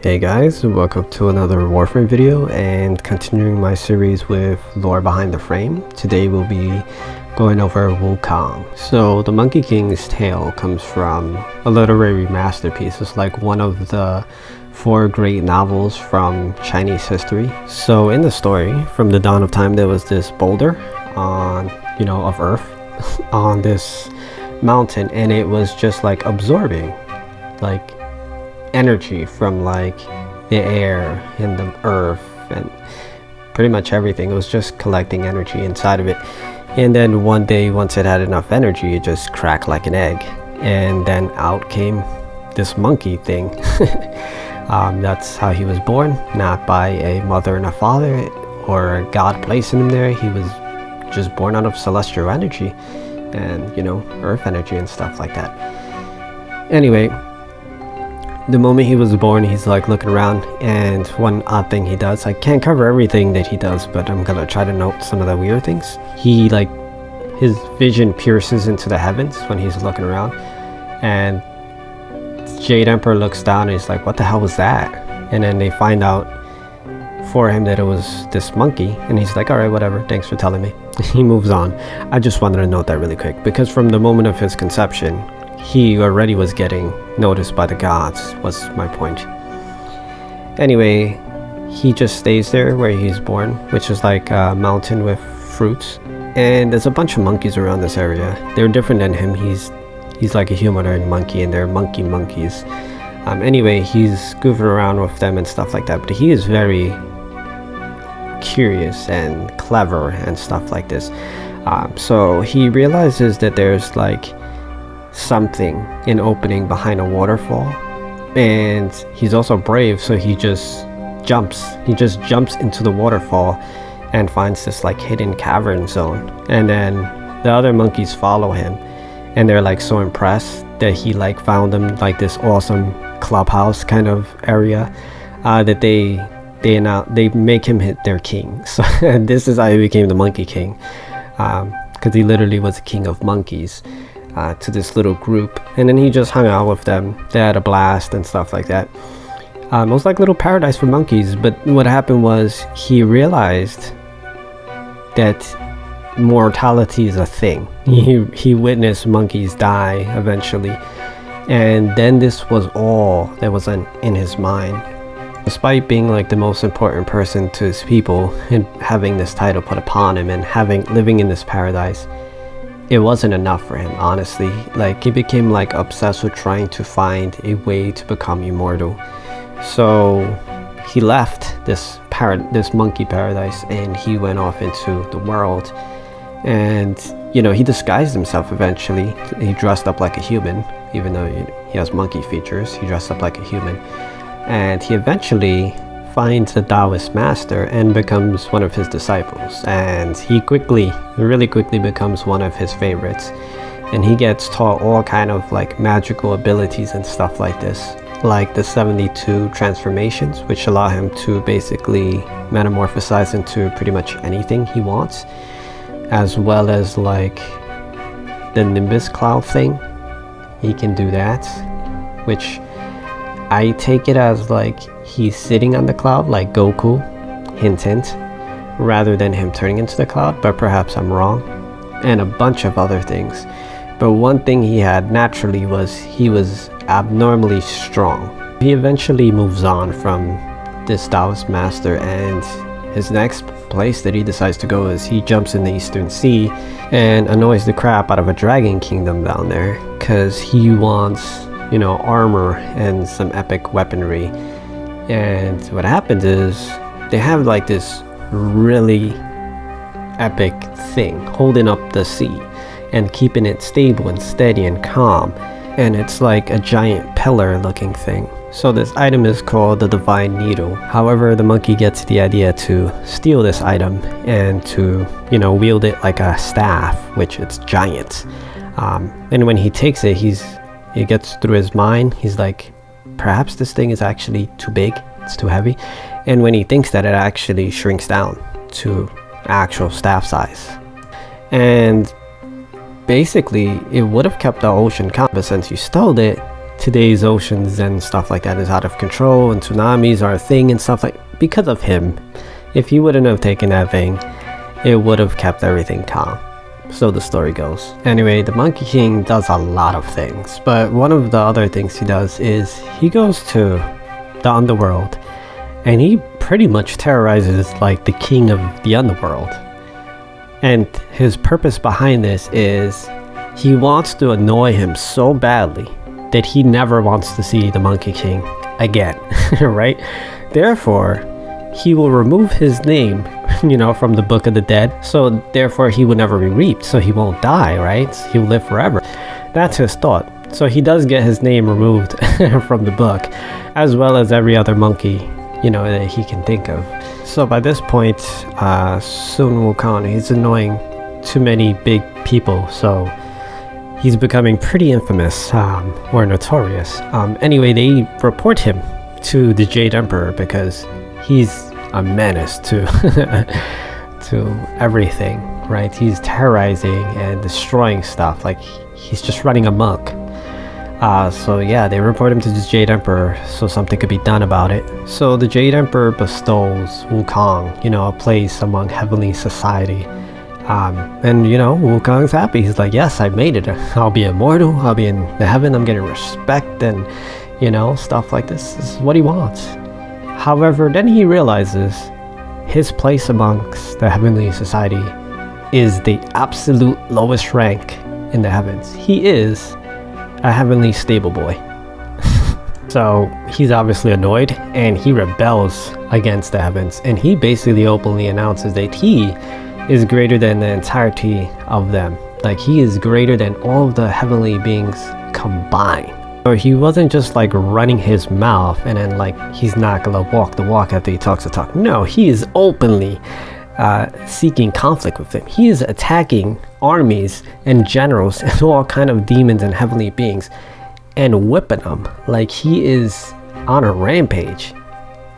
Hey guys, welcome to another Warframe video and continuing my series with Lore Behind the Frame. Today we'll be going over Wukong. So the Monkey King's tale comes from a literary masterpiece. It's like one of the 4 great novels from Chinese history. So in the story, from the dawn of time, there was this boulder on, of Earth on this mountain, and it was just like absorbing like energy from like the air and the earth and pretty much everything. It was just collecting energy inside of it, and then one day, once it had enough energy, it just cracked like an egg, and then out came this monkey thing. That's how he was born, not by a mother and a father or a god placing him there. He was just born out of celestial energy and earth energy and stuff like that. Anyway, the moment he was born, he's like looking around, and one odd thing he does, I can't cover everything that he does, but I'm gonna try to note some of the weird things. He his vision pierces into the heavens when he's looking around, and Jade Emperor looks down and he's like, what the hell was that? And then they find out for him that it was this monkey, and he's like, alright, whatever, thanks for telling me. He moves on. I just wanted to note that really quick, because from the moment of his conception, he already was getting noticed by the gods, was my point. Anyway, he just stays there where he's born, which is like a mountain with fruits, and there's a bunch of monkeys around this area. They're different than him. He's like a humanoid monkey, and they're monkeys. Anyway, he's goofing around with them and stuff like that, but he is very curious and clever and stuff like this. So he realizes that there's like something, an opening behind a waterfall, and he's also brave, so he just jumps into the waterfall and finds this like hidden cavern zone, and then the other monkeys follow him, and they're like so impressed that he like found them like this awesome clubhouse kind of area, that they make him their king. So this is how he became the Monkey King, because he literally was a king of monkeys to this little group, and then he just hung out with them. They had a blast and stuff like that. It was like a little paradise for monkeys. But what happened was he realized that mortality is a thing. He witnessed monkeys die eventually, and then this was all that was in his mind. Despite being like the most important person to his people and having this title put upon him and living in this paradise, it wasn't enough for him, honestly. Like, he became like obsessed with trying to find a way to become immortal. So he left this monkey paradise, and he went off into the world, and he disguised himself eventually. He dressed up like a human, even though he has monkey features. He dressed up like a human, and he eventually finds a Taoist master and becomes one of his disciples, and he really quickly becomes one of his favorites, and he gets taught all kind of like magical abilities and stuff like this, like the 72 transformations, which allow him to basically metamorphosize into pretty much anything he wants, as well as like the Nimbus cloud thing. He can do that, which I take it as like he's sitting on the cloud like Goku, hint hint, rather than him turning into the cloud, but perhaps I'm wrong, and a bunch of other things. But one thing he had naturally was he was abnormally strong. He eventually moves on from this Taoist master, and his next place that he decides to go is he jumps in the Eastern Sea and annoys the crap out of a dragon kingdom down there, because he wants armor and some epic weaponry. And what happens is they have like this really epic thing holding up the sea and keeping it stable and steady and calm, and it's like a giant pillar looking thing. So this item is called the Divine Needle. However, the monkey gets the idea to steal this item and to wield it like a staff, which it's giant. And when he takes it, it gets through his mind, he's like, perhaps this thing is actually too big, it's too heavy. And when he thinks that, it actually shrinks down to actual staff size. And basically, it would have kept the ocean calm, but since you stole it, today's oceans and stuff like that is out of control and tsunamis are a thing and stuff like, because of him. If he wouldn't have taken that thing, it would have kept everything calm. So the story goes. Anyway, the Monkey King does a lot of things, but one of the other things he does is he goes to the underworld and he pretty much terrorizes like the king of the underworld. And his purpose behind this is he wants to annoy him so badly that he never wants to see the Monkey King again, right? Therefore, he will remove his name, from the Book of the Dead, so therefore he will never be reaped, so he won't die, right? He will live forever. That's his thought. So he does get his name removed from the book, as well as every other monkey, that he can think of. So by this point, Sun Wukong, he's annoying too many big people, so he's becoming pretty infamous, or notorious. Anyway, they report him to the Jade Emperor because he's a menace to to everything, right? He's terrorizing and destroying stuff, like he's just running amok. So yeah, they report him to the Jade Emperor so something could be done about it. So the Jade Emperor bestows Wukong, a place among heavenly society. And Wukong's happy. He's like, yes, I made it. I'll be immortal. I'll be in the heaven. I'm getting respect and, stuff like this. This is what he wants. However, then he realizes his place amongst the heavenly society is the absolute lowest rank in the heavens. He is a heavenly stable boy. So he's obviously annoyed and he rebels against the heavens, and he basically openly announces that he is greater than the entirety of them. Like, he is greater than all of the heavenly beings combined. So he wasn't just like running his mouth and then like he's not gonna walk the walk after he talks the talk. No, he is openly seeking conflict with them. He is attacking armies and generals and all kind of demons and heavenly beings and whipping them. Like, he is on a rampage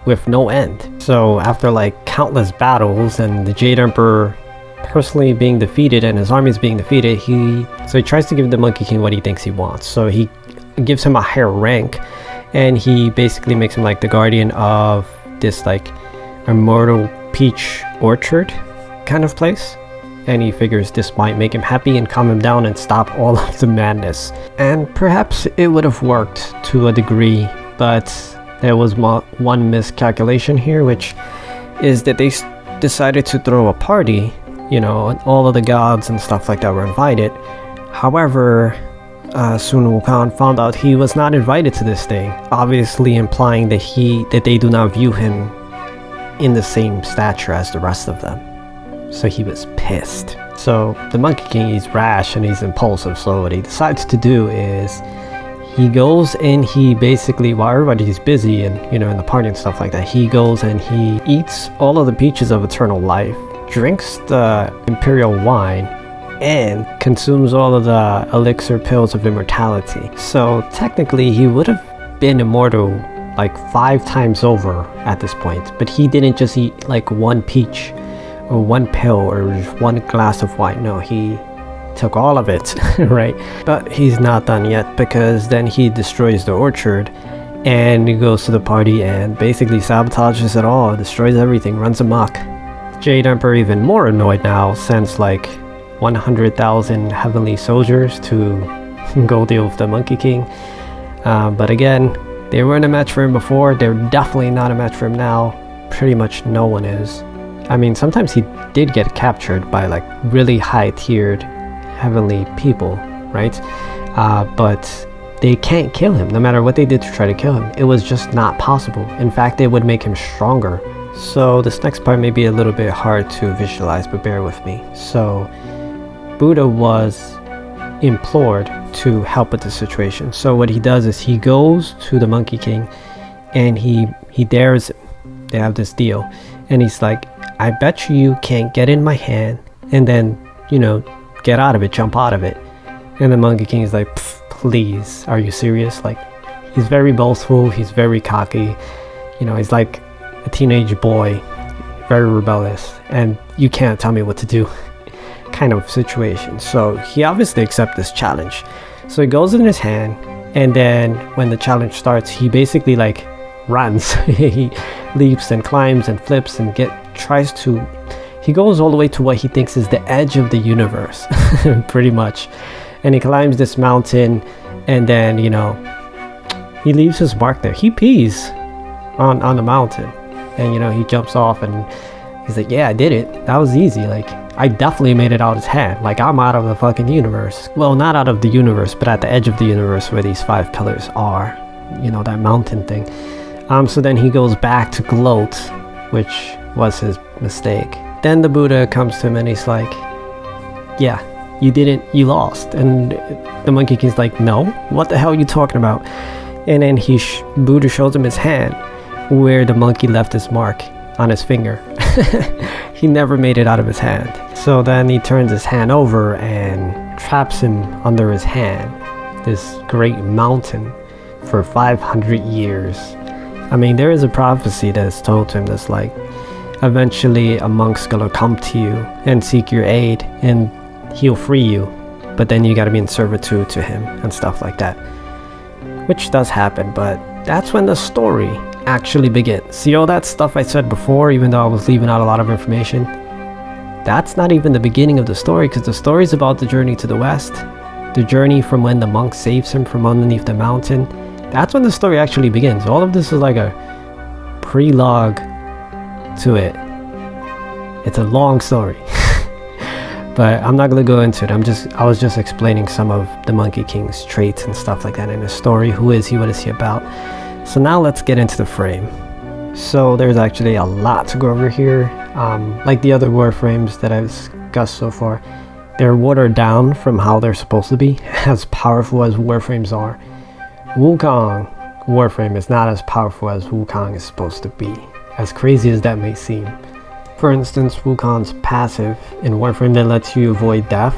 with no end. So after like countless battles and the Jade Emperor personally being defeated and his armies being defeated, he tries to give the Monkey King what he thinks he wants. So he gives him a higher rank, and he basically makes him like the guardian of this like immortal peach orchard kind of place, and he figures this might make him happy and calm him down and stop all of the madness. And perhaps it would have worked to a degree, but there was one miscalculation here, which is that they decided to throw a party, and all of the gods and stuff like that were invited. However, Sun Wukong found out he was not invited to this thing, obviously implying that they do not view him in the same stature as the rest of them. So he was pissed. So the Monkey King, he's rash and he's impulsive, so what he decides to do is he goes and he basically, while everybody's busy and in the party and stuff like that, he goes and he eats all of the peaches of eternal life, drinks the imperial wine, and consumes all of the elixir pills of immortality. So technically he would have been immortal like 5 times over at this point, but he didn't just eat like one peach or one pill or just one glass of wine. No, he took all of it, right? But he's not done yet, because then he destroys the orchard and he goes to the party and basically sabotages it all, destroys everything, runs amok. Jade Emperor, even more annoyed now, sends like 100,000 heavenly soldiers to go deal with the Monkey King. But again, they weren't a match for him before. They're definitely not a match for him now. Pretty much no one is. I mean, sometimes he did get captured by like really high-tiered heavenly people, right? But they can't kill him, no matter what they did to try to kill him. It was just not possible. In fact, it would make him stronger. So this next part may be a little bit hard to visualize, but bear with me. So Buddha was implored to help with the situation. So what he does is he goes to the Monkey King and he dares him. They have this deal, and he's like, I bet you can't get in my hand and then, get out of it, jump out of it. And the Monkey King is like, please, are you serious? Like, he's very boastful, he's very cocky, he's like a teenage boy, very rebellious, and you can't tell me what to do kind of situation. So he obviously accepts this challenge. So he goes in his hand And then when the challenge starts, he basically like runs. He leaps and climbs and flips and he goes all the way to what he thinks is the edge of the universe, pretty much. And he climbs this mountain, and then, you know, he leaves his mark there. He pees on the mountain, and, you know, he jumps off and he's like, yeah, I did it. That was easy. Like, I definitely made it out his hand. Like, I'm out of the fucking universe. Well, not out of the universe, but at the edge of the universe where these 5 pillars are, you know, that mountain thing. So then he goes back to gloat, which was his mistake. Then the Buddha comes to him and he's like, yeah, you lost. And the Monkey King's like, no, what the hell are you talking about? And then Buddha shows him his hand where the monkey left his mark on his finger. He never made it out of his hand. So then he turns his hand over and traps him under his hand, this great mountain, for 500 years. I mean, there is a prophecy that is told to him that's like, eventually a monk's gonna come to you and seek your aid and he'll free you, but then you gotta be in servitude to him and stuff like that, which does happen. But that's when the story actually begins. See all that stuff I said before, even though I was leaving out a lot of information? That's not even the beginning of the story, because the story is about the journey to the west, the journey from when the monk saves him from underneath the mountain. That's when the story actually begins. All of this is like a prelogue to it. It's a long story. But I'm not going to go into it. I was just explaining some of the Monkey King's traits and stuff like that in his story. Who is he? What is he about? So now let's get into the frame. So there's actually a lot to go over here. Like the other Warframes that I've discussed so far, they're watered down from how they're supposed to be, as powerful as Warframes are. Wukong Warframe is not as powerful as Wukong is supposed to be, as crazy as that may seem. For instance, Wukong's passive in Warframe that lets you avoid death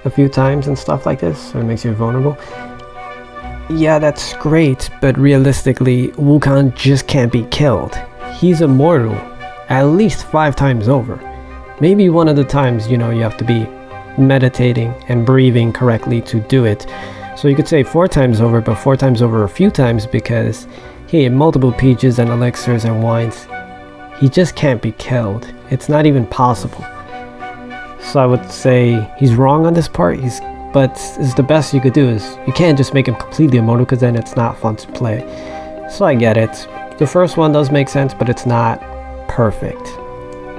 a few times and stuff like this, so it makes you vulnerable. Yeah, that's great, but realistically, Wukong just can't be killed. He's immortal at least 5 times over. Maybe one of the times, you know, you have to be meditating and breathing correctly to do it. So you could say 4 times over, but 4 times over a few times, because he had multiple peaches and elixirs and wines. He just can't be killed. It's not even possible. So I would say he's wrong on this part. But it's the best you could do. Is you can't just make him completely immortal, because then it's not fun to play. So I get it. The first one does make sense, but it's not perfect.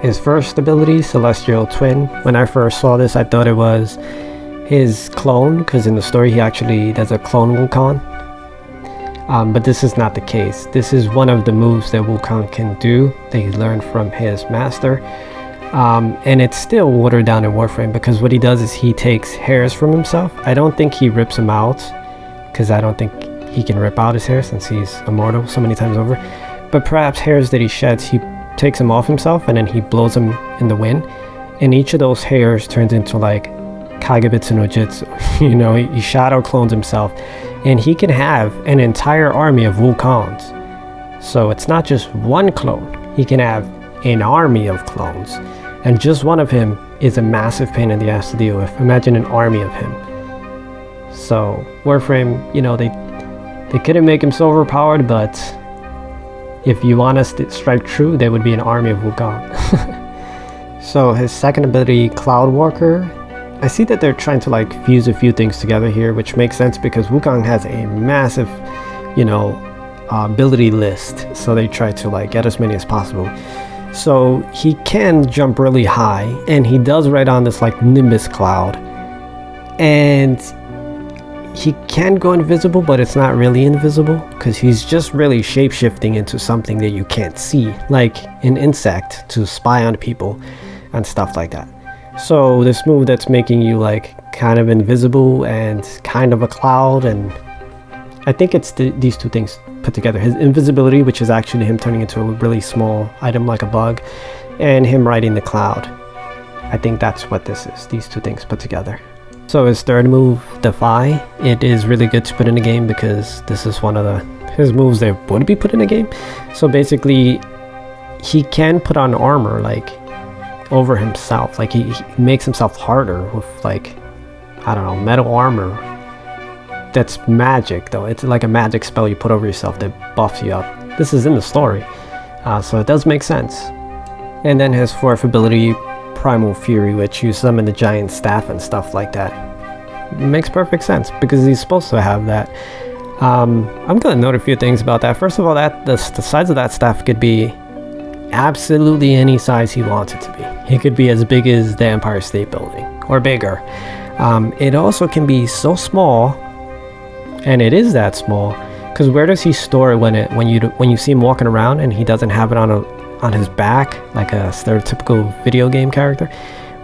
His first ability, Celestial Twin. When I first saw this, I thought it was his clone, because in the story he actually does a clone Wukong. But this is not the case. This is one of the moves that Wukong can do that he learned from his master. And it's still watered down in Warframe, because what he does is he takes hairs from himself. I don't think he rips them out, because I don't think he can rip out his hair since he's immortal so many times over. But perhaps hairs that he sheds, he takes them off himself and then he blows them in the wind. And each of those hairs turns into like Kagebitsu no Jitsu. You know, he shadow clones himself. And he can have an entire army of Wukongs. So it's not just one clone. He can have an army of clones. And just one of him is a massive pain in the ass to deal with. Imagine an army of him. So Warframe, you know, they couldn't make him so overpowered, but if you want us to strike true, there would be an army of Wukong. So his second ability, Cloud Walker, I see that they're trying to like fuse a few things together here, which makes sense because Wukong has a massive, you know, ability list. So they try to like get as many as possible. So he can jump really high, and he does ride on this like Nimbus cloud. And he can go invisible, but it's not really invisible because he's just really shape-shifting into something that you can't see, like an insect to spy on people and stuff like that. So this move that's making you like kind of invisible and kind of a cloud, and I think it's these two things put together. His invisibility, which is actually him turning into a really small item like a bug, and him riding the cloud. I think that's what this is, these two things put together. So his third move, Defy, it is really good to put in a game because this is one of his moves that would be put in a game. So basically, he can put on armor like over himself. Like he makes himself harder with like, I don't know, metal armor that's magic though. It's like a magic spell you put over yourself that buffs you up. This is in the story, so it does make sense. And then his fourth ability, Primal Fury, which you summon the giant staff and stuff like that. It makes perfect sense because he's supposed to have that. I'm gonna note a few things about that. First of all, that the size of that staff could be absolutely any size he wants it to be. It could be as big as the Empire State Building or bigger. It also can be so small, and it is that small, because where does he store it when you see him walking around and he doesn't have it on his back like a stereotypical video game character?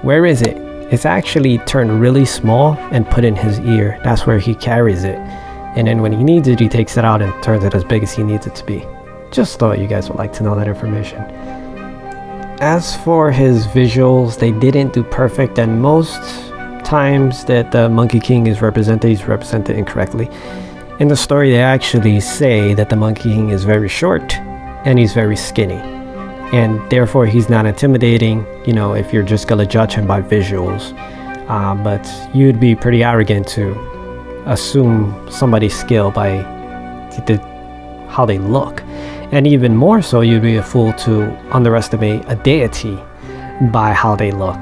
Where is it? It's actually turned really small and put in his ear. That's where he carries it. And then when he needs it, he takes it out and turns it as big as he needs it to be. Just thought you guys would like to know that information. As for his visuals, they didn't do perfect, and most times that the Monkey King is represented, he's represented incorrectly. In the story, they actually say that the Monkey King is very short and he's very skinny. And therefore, he's not intimidating, you know, if you're just gonna judge him by visuals. But you'd be pretty arrogant to assume somebody's skill by how they look, and even more so you'd be a fool to underestimate a deity by how they look.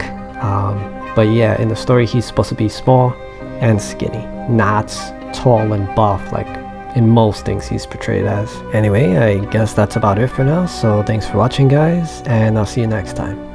But yeah, in the story he's supposed to be small and skinny, not tall and buff like in most things he's portrayed as. Anyway, I guess that's about it for now, so thanks for watching guys, and I'll see you next time.